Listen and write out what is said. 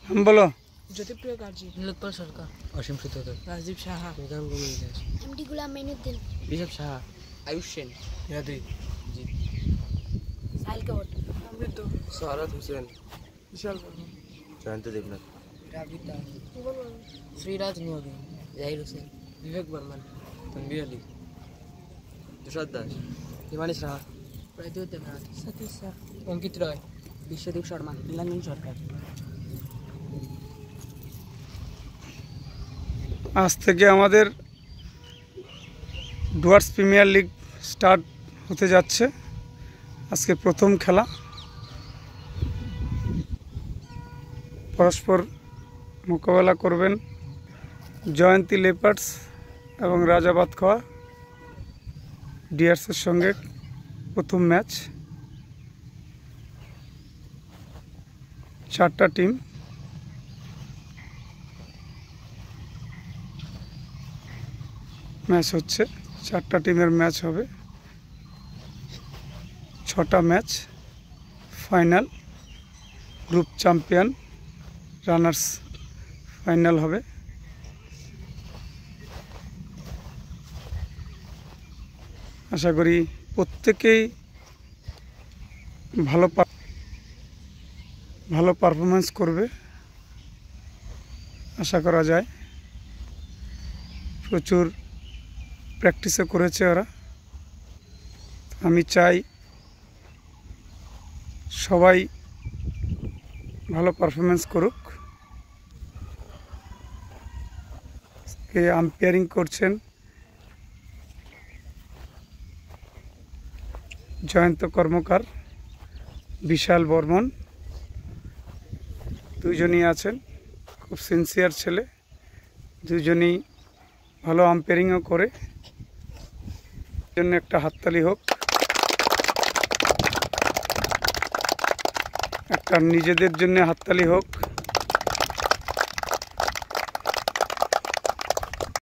নাম বলো। জ্যোতিপ্রিয় কার্জি, নীলোৎপল সরকার, অসীম সূত্রধর, রাজদীপ সাহা, নিজাম গোবিন্দ দাস, এমডি গুলাম মাইনুদ্দিন, ঋষভ সাহা, আয়ুষ সেন, ইয়াদি, সাহিল কবর, সমৃদ্ধ, সহরত হোসেন, বিশাল বর্মন, জয়ন্ত দেবনাথ, রাবিদ দাস, শ্রীরাজ নিয়োগী, জাহির হোসেন, বিবেক বর্মন, তনবীর আলী, তুষার দাস, হিমানি সাহা, প্রদ্যুৎ দেবনাথ, সতীশ শাহ, অঙ্কিত রয়, বিশ্বদীপ শর্মা, নীলাঞ্জন সরকার। আজ থেকে আমাদের ডুয়ার্স প্রিমিয়ার লিগ স্টার্ট হতে যাচ্ছে। আজকে প্রথম খেলা, পরস্পর মোকাবেলা করবেন জয়ন্তী লেপার্স এবং রাজাবাদ খাওয়া ডিয়ার্সের সঙ্গে প্রথম ম্যাচ। 4টা টিম, ম্যাচ হচ্ছে। 4টা টিমের ম্যাচ হবে, 6টা match final, group champion, runners final হবে। আশা করি প্রত্যেকেই ভালো পারফরমেন্স করবে আশা করা যায়। প্রচুর প্র্যাকটিসও করেছে ওরা। আমি চাই সবাই ভালো পারফরমেন্স করুক। কে আম্পায়ারিং করছেন জয়ন্ত কর্মকার, বিশাল বর্মন, দুজনই আছেন, খুব সিনসিয়ার ছেলে, দুজনই ভালো আম্পায়ারিংও করে। জন্য একটা হাততালি হোক, একটা নিজেদের জন্য হাততালি হোক।